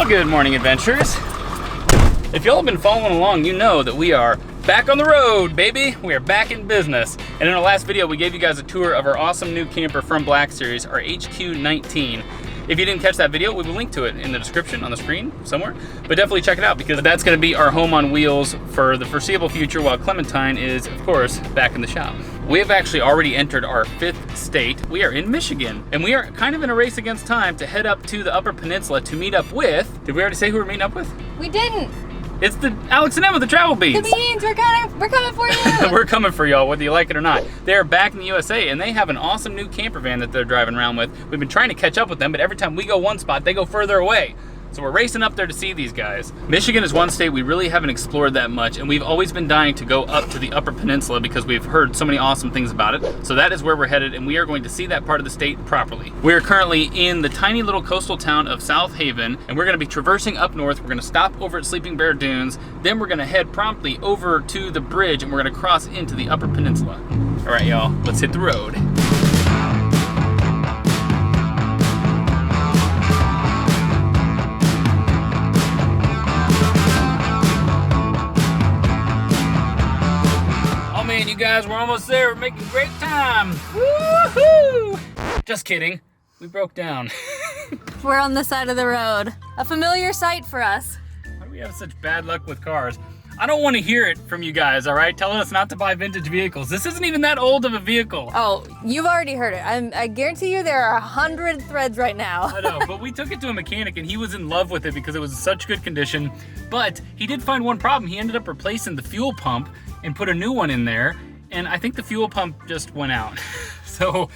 Well, good morning, adventurers. If y'all have been following along, you know that we are back on the road, baby. We are back in business. And in our last video, we gave you guys a tour of our awesome new camper from Black Series, our HQ19. If you didn't catch that video, we will link to it in the description on the screen somewhere. But definitely check it out because that's gonna be our home on wheels for the foreseeable future while Clementine is, of course, back in the shop. We have actually already entered our 5th state. We are in Michigan, and we are kind of in a race against time to head up to the Upper Peninsula to meet up with, did we already say who we're meeting up with? We didn't. It's the Alex and Emma, the Travel Beans. The Beans, we're coming for you. We're coming for y'all, whether you like it or not. They're back in the USA, and they have an awesome new camper van that they're driving around with. We've been trying to catch up with them, but every time we go one spot, they go further away. So we're racing up there to see these guys. Michigan is one state we really haven't explored that much, and we've always been dying to go up to the Upper Peninsula because we've heard so many awesome things about it. So that is where we're headed, and we are going to see that part of the state properly. We are currently in the tiny little coastal town of South Haven, and we're gonna be traversing up north. We're gonna stop over at Sleeping Bear Dunes, then we're gonna head promptly over to the bridge, and we're gonna cross into the Upper Peninsula. All right, y'all, let's hit the road. Man, you guys, we're almost there. We're making great time. Woohoo! Just kidding. We broke down. We're on the side of the road. A familiar sight for us. Why do we have such bad luck with cars? I don't want to hear it from you guys, all right? Telling us not to buy vintage vehicles. This isn't even that old of a vehicle. Oh, you've already heard it. I guarantee you there are 100 threads right now. I know, but we took it to a mechanic and he was in love with it because it was in such good condition. But he did find one problem. He ended up replacing the fuel pump and put a new one in there, and I think the fuel pump just went out. So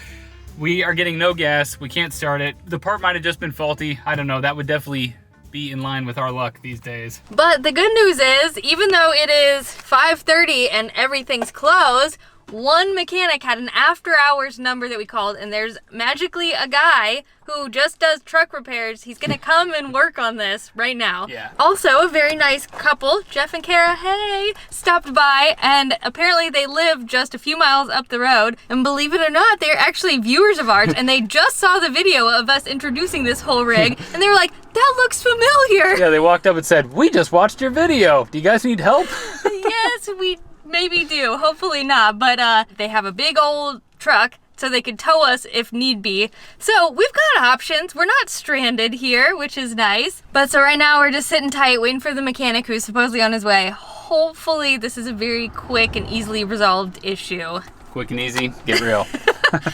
we are getting no gas, we can't start it. The part might have just been faulty, I don't know, that would definitely be in line with our luck these days. But the good news is, even though it is 5:30 and everything's closed, one mechanic had an after hours number that we called, and there's magically a guy who just does truck repairs. He's gonna come and work on this right now. Yeah. Also, a very nice couple, Jeff and Kara, hey, stopped by, and apparently they live just a few miles up the road. And believe it or not, they're actually viewers of ours, and they just saw the video of us introducing this whole rig, and they were like, that looks familiar. Yeah, they walked up and said, we just watched your video. Do you guys need help? Yes, we maybe do, hopefully not, but they have a big old truck so they could tow us if need be. So we've got options. We're not stranded here, which is nice. But so right now we're just sitting tight, waiting for the mechanic who's supposedly on his way. Hopefully this is a very quick and easily resolved issue. Quick and easy, get real.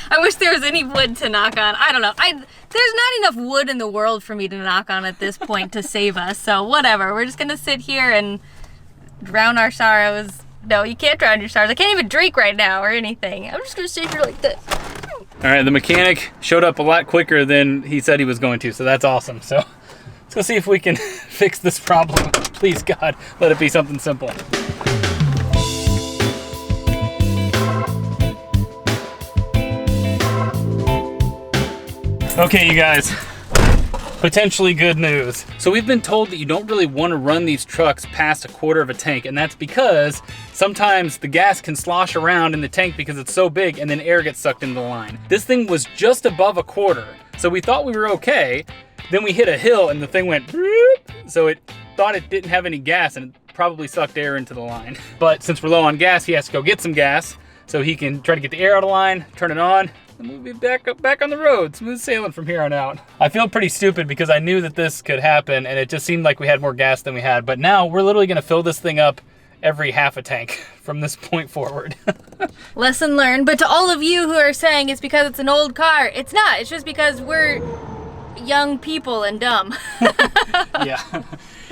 I wish there was any wood to knock on. I don't know. There's not enough wood in the world for me to knock on at this point to save us. So whatever, we're just gonna sit here and drown our sorrows. No, you can't drown your sorrows. I can't even drink right now or anything. I'm just gonna sit here like this. All right, the mechanic showed up a lot quicker than he said he was going to, so that's awesome. So let's go see if we can fix this problem. Please, God, let it be something simple. Okay, you guys, potentially good news. So we've been told that you don't really want to run these trucks past a quarter of a tank, and that's because sometimes the gas can slosh around in the tank because it's so big and then air gets sucked into the line. This thing was just above a quarter, so we thought we were okay. Then we hit a hill and the thing went boop, so it thought it didn't have any gas and it probably sucked air into the line. But since we're low on gas, he has to go get some gas so he can try to get the air out of the line, turn it on, and we'll be back on the road, smooth sailing from here on out. I feel pretty stupid because I knew that this could happen and it just seemed like we had more gas than we had, but now we're literally gonna fill this thing up every half a tank from this point forward. Lesson learned, but to all of you who are saying it's because it's an old car, it's not. It's just because we're young people and dumb. Yeah.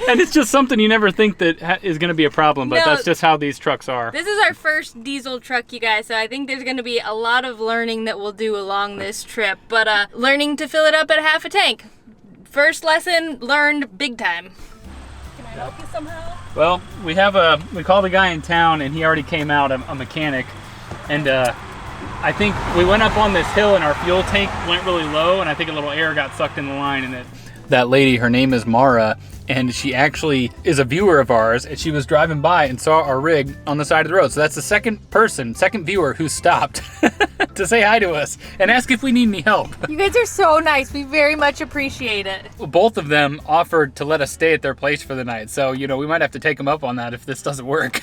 And it's just something you never think that is going to be a problem, but no, that's just how these trucks are. This is our first diesel truck, you guys, so I think there's going to be a lot of learning that we'll do along this trip, but learning to fill it up at half a tank. First lesson learned big time. Can I help you somehow? Well, we called a guy in town and he already came out, a mechanic, and I think we went up on this hill and our fuel tank went really low and I think a little air got sucked in the line and it that lady. Her name is Mara, and she actually is a viewer of ours, and she was driving by and saw our rig on the side of the road. So that's the second viewer who stopped to say hi to us and ask if we need any help. You guys are so nice. We very much appreciate it. Both of them offered to let us stay at their place for the night. So, you know, we might have to take them up on that if this doesn't work.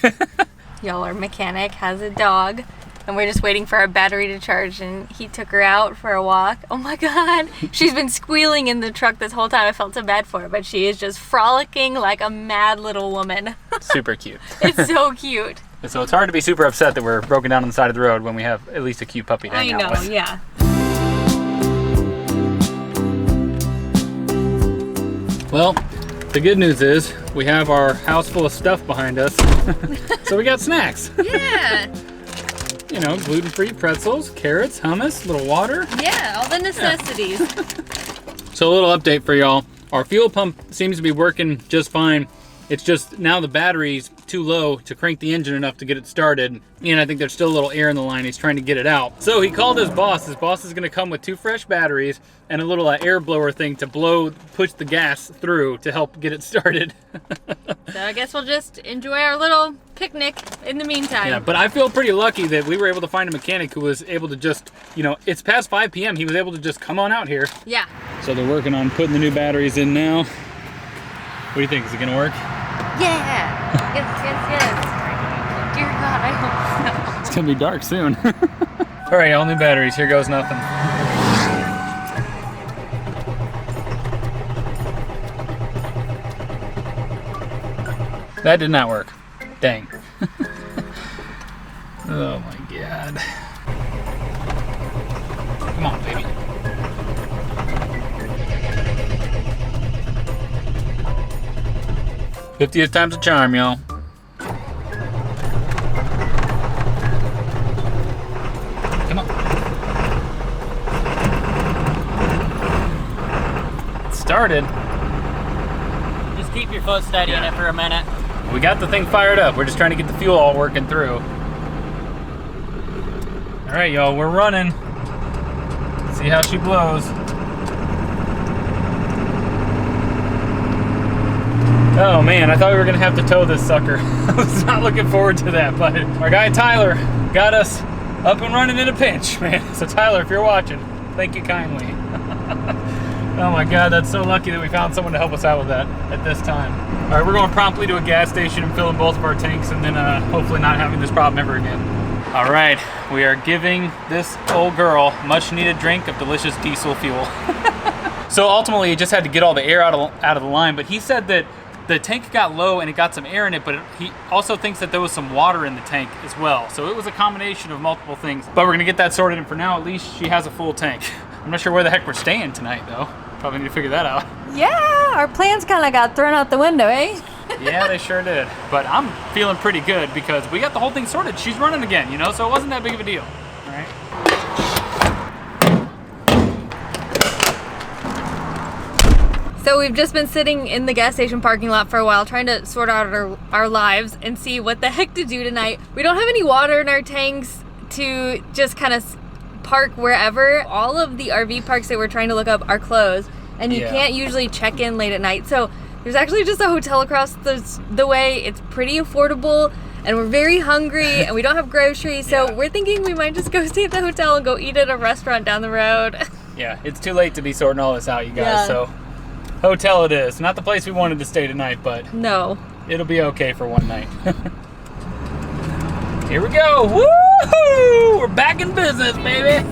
Y'all, our mechanic has a dog, and we're just waiting for our battery to charge, and he took her out for a walk. Oh my God. She's been squealing in the truck this whole time. I felt so bad for her, but she is just frolicking like a mad little woman. Super cute. It's so cute. So it's hard to be super upset that we're broken down on the side of the road when we have at least a cute puppy to hang out with. Yeah. Well, the good news is we have our house full of stuff behind us. So we got snacks. Yeah. You know, gluten-free pretzels, carrots, hummus, a little water. Yeah, all the necessities. So a little update for y'all. Our fuel pump seems to be working just fine. It's just now the battery's too low to crank the engine enough to get it started. And I think there's still a little air in the line. He's trying to get it out. So he called his boss. His boss is gonna come with 2 fresh batteries and a little air blower thing to push the gas through to help get it started. So I guess we'll just enjoy our little picnic in the meantime. Yeah, but I feel pretty lucky that we were able to find a mechanic who was able to just, you know, it's past 5 p.m. He was able to just come on out here. Yeah. So they're working on putting the new batteries in now. What do you think? Is it gonna work? Yeah. Yes. Dear God, I hope so. It's gonna be dark soon. All right, all new batteries. Here goes nothing. That did not work. Dang. Oh my God. Come on, baby. '50th time's a charm, y'all. Come on. It started. Just keep your foot steady in it for a minute. We got the thing fired up. We're just trying to get the fuel all working through. All right, y'all, we're running. See how she blows. Oh man, I thought we were gonna have to tow this sucker. I was not looking forward to that, but our guy Tyler got us up and running in a pinch, man. So Tyler, if you're watching, thank you kindly. Oh my God, that's so lucky that we found someone to help us out with that at this time. All right, we're going promptly to a gas station and filling both of our tanks, and then hopefully not having this problem ever again. All right, we are giving this old girl much needed drink of delicious diesel fuel. So ultimately, he just had to get all the air out of the line, but he said that the tank got low and it got some air in it, but he also thinks that there was some water in the tank as well. So it was a combination of multiple things, but we're gonna get that sorted, and for now, at least she has a full tank. I'm not sure where the heck we're staying tonight though. Probably need to figure that out. Yeah, our plans kind of got thrown out the window, eh? Yeah, they sure did. But I'm feeling pretty good because we got the whole thing sorted. She's running again, you know, so it wasn't that big of a deal. All right. So we've just been sitting in the gas station parking lot for a while trying to sort out our lives and see what the heck to do tonight. We don't have any water in our tanks to just kind of park wherever. All of the RV parks that we're trying to look up are closed, and you can't usually check in late at night. So there's actually just a hotel across the way. It's pretty affordable, and we're very hungry, and we don't have groceries. So we're thinking we might just go stay at the hotel and go eat at a restaurant down the road. Yeah, it's too late to be sorting all this out, you guys. Yeah. So hotel it is. Not the place we wanted to stay tonight, but No. it'll be okay for one night. Here we go. Woo! We're back in business, baby.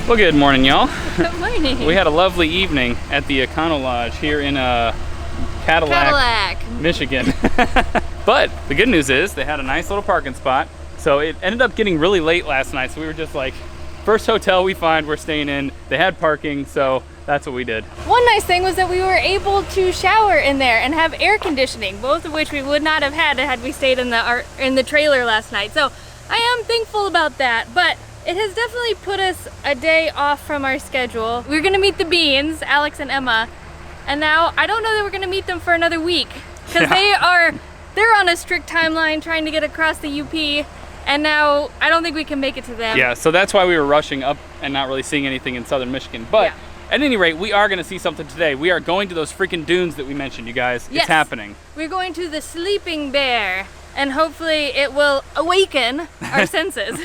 Well, good morning, y'all. Good morning. We had a lovely evening at the Econo Lodge here in Cadillac, Michigan. But the good news is they had a nice little parking spot. So it ended up getting really late last night. So we were just like, first hotel we find we're staying in. They had parking, so that's what we did. One nice thing was that we were able to shower in there and have air conditioning, both of which we would not have had we stayed in the trailer last night. So I am thankful about that, but it has definitely put us a day off from our schedule. We were gonna meet the Beans, Alex and Emma, and now I don't know that we're gonna meet them for another week because they are they're on a strict timeline trying to get across the UP, and now I don't think we can make it to them. Yeah, so that's why we were rushing up and not really seeing anything in southern Michigan. But at any rate, we are going to see something today. We are going to those freaking dunes that we mentioned, you guys. Yes. It's happening. We're going to the Sleeping Bear, and hopefully it will awaken our senses.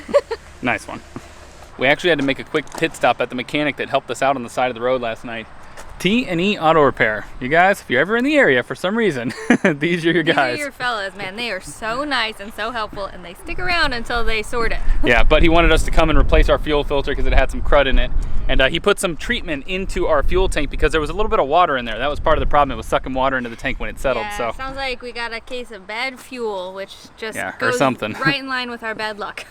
Nice one. We actually had to make a quick pit stop at the mechanic that helped us out on the side of the road last night. T&E Auto Repair. You guys, if you're ever in the area for some reason, these are your guys. These are your fellas, man. They are so nice and so helpful, and they stick around until they sort it. Yeah, but he wanted us to come and replace our fuel filter because it had some crud in it. And he put some treatment into our fuel tank because there was a little bit of water in there. That was part of the problem. It was sucking water into the tank when it settled. Yeah, so sounds like we got a case of bad fuel, which just or goes something. right in line with our bad luck.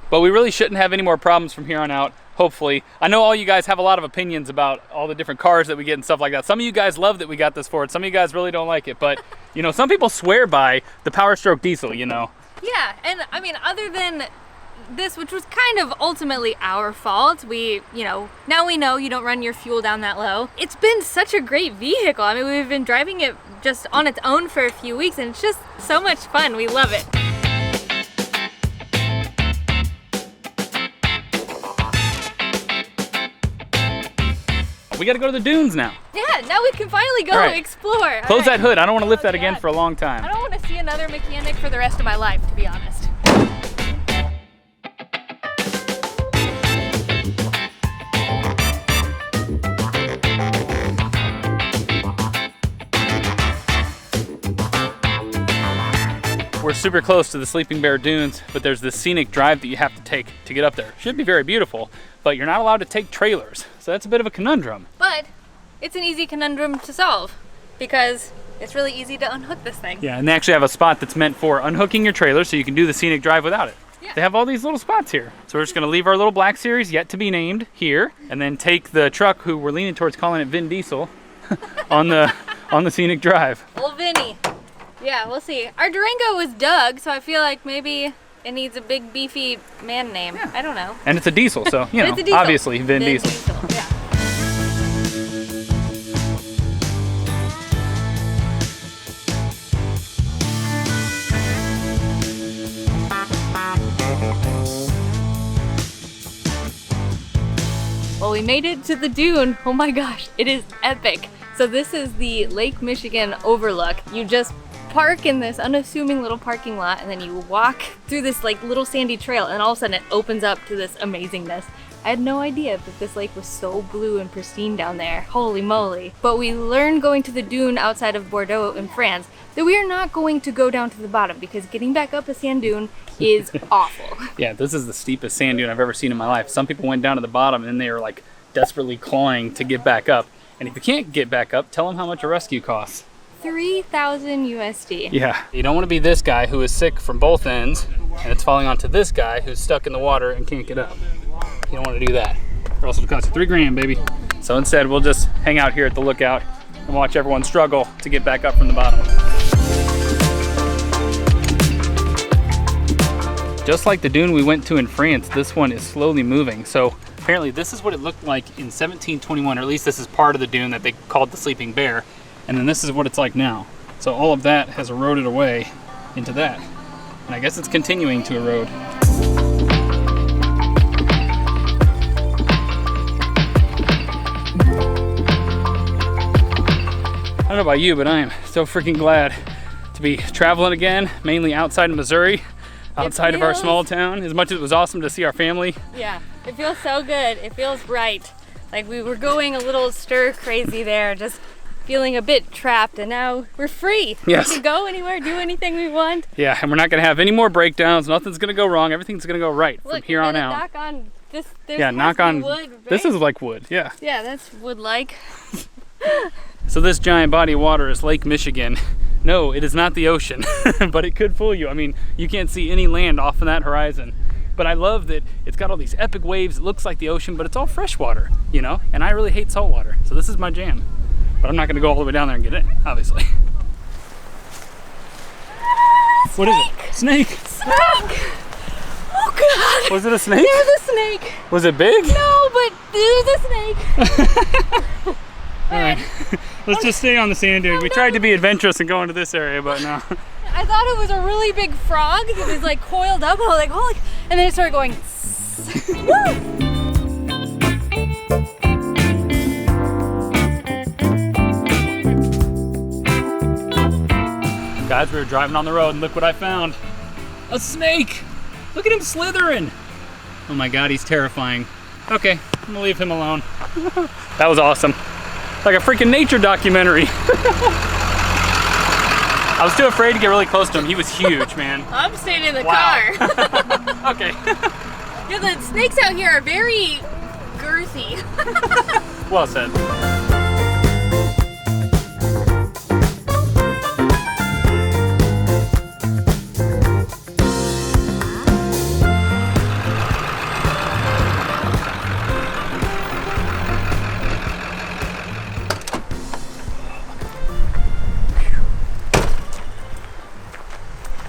But we really shouldn't have any more problems from here on out, hopefully. I know all you guys have a lot of opinions about all the different cars that we get and stuff like that. Some of you guys love that we got this Ford. Some of you guys really don't like it. But, you know, some people swear by the Power Stroke diesel, you know. Yeah, and I mean, other than this, which was kind of ultimately our fault, now we know you don't run your fuel down that low. It's been such a great vehicle. I mean, we've been driving it just on its own for a few weeks, and it's just so much fun. We love it. We got to go to the dunes now. Yeah, now we can finally go explore. Close that hood. I don't want to lift that Oh, again God. for a long time. I don't want to see another mechanic for the rest of my life, to be honest. We're super close to the Sleeping Bear Dunes, but there's this scenic drive that you have to take to get up there. Should be very beautiful, but you're not allowed to take trailers. So that's a bit of a conundrum. But it's an easy conundrum to solve because it's really easy to unhook this thing. Yeah, and they actually have a spot that's meant for unhooking your trailer so you can do the scenic drive without it. Yeah. They have all these little spots here. So we're just gonna leave our little Black Series, yet to be named, here, and then take the truck, who we're leaning towards calling it Vin Diesel, on the scenic drive. Old Vinny. Yeah, we'll see. Our Durango was Doug, so I feel like maybe it needs a big beefy man name. Yeah. I don't know. And it's a diesel, so, you know, It's a diesel. obviously Vin Diesel. Yeah. Well, we made it to the dune. Oh my gosh, it is epic. So this is the Lake Michigan overlook. You just park in this unassuming little parking lot, and then you walk through this like little sandy trail, and all of a sudden it opens up to this amazingness. I had no idea that this lake was so blue and pristine down there. Holy moly. But we learned going to the dune outside of Bordeaux in France that we are not going to go down to the bottom because getting back up a sand dune is awful. Yeah, this is the steepest sand dune I've ever seen in my life. Some people went down to the bottom and they were like desperately clawing to get back up. And if you can't get back up, tell them how much a rescue costs. 3,000 USD. Yeah. You don't want to be this guy who is sick from both ends and it's falling onto this guy who's stuck in the water and can't get up. You don't want to do that, or else it'll cost you $3 grand, baby. So instead, we'll just hang out here at the lookout and watch everyone struggle to get back up from the bottom. Just like the dune we went to in France, this one is slowly moving. So apparently this is what it looked like in 1721, or at least this is part of the dune that they called the Sleeping Bear. And then this is what it's like now. So all of that has eroded away into that. And I guess it's continuing to erode. I don't know about you, but I am so freaking glad to be traveling again, mainly outside of Missouri, outside of our small town. As much as it was awesome to see our family. Yeah, it feels so good. It feels right. Like we were going a little stir crazy there, just feeling a bit trapped, and now we're free. Yes. We can go anywhere, do anything we want. Yeah, and we're not gonna have any more breakdowns. Nothing's gonna go wrong. Everything's gonna go right Look, from here on out. Knock on this. Yeah, knock on. Wood, right? This is like wood. Yeah. Yeah, that's wood-like. So this giant body of water is Lake Michigan. No, it is not the ocean, but it could fool you. I mean, you can't see any land off of that horizon. But I love that it's got all these epic waves. It looks like the ocean, but it's all fresh water, you know? And I really hate salt water, so this is my jam. But I'm not gonna go all the way down there and get it, obviously. What is it? Snake! Snake! Oh God! Was it a snake? There's a snake! Was it big? No, but there's a snake! All right, let's just stay on the sand dune. We tried to be adventurous and go into this area, but no. I thought it was a really big frog. It was like coiled up. I was like, holy, and then it started going. Woo! Guys, we were driving on the road and look what I found. A snake! Look at him slithering! Oh my God, he's terrifying. Okay, I'm gonna leave him alone. That was awesome. Like a freaking nature documentary. I was too afraid to get really close to him. He was huge, man. I'm staying in the Wow. car. Okay. Yeah, the snakes out here are very girthy. Well said.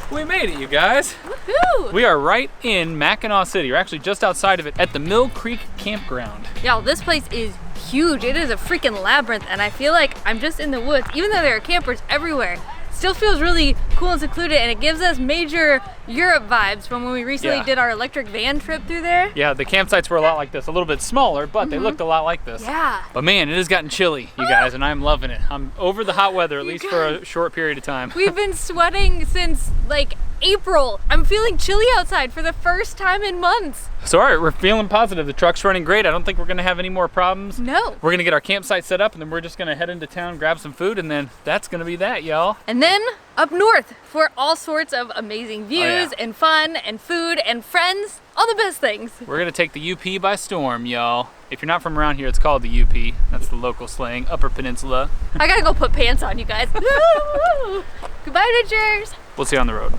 We made it, you guys. Woohoo! We are right in Mackinac City. We're actually just outside of it at the Mill Creek Campground. Y'all, this place is huge. It is a freaking labyrinth, and I feel like I'm just in the woods. Even though there are campers everywhere, still feels really cool and secluded, and it gives us major Europe vibes from when we recently did our electric van trip through there. Yeah, the campsites were a lot like this, a little bit smaller, but they looked a lot like this. Yeah. But man, it has gotten chilly, you guys, and I'm loving it. I'm over the hot weather, at least for a short period of time. We've been sweating since like April. I'm feeling chilly outside for the first time in months. So all right, we're feeling positive. The truck's running great. I don't think we're gonna have any more problems. No. We're gonna get our campsite set up, and then we're just gonna head into town, grab some food, and then that's gonna be that, y'all. And then up north for all sorts of amazing views and fun and food and friends, all the best things. We're gonna take the UP by storm, y'all. If you're not from around here, it's called the UP. That's the local slang, Upper Peninsula. I gotta go put pants on, you guys. Goodbye, Richards. We'll see you on the road.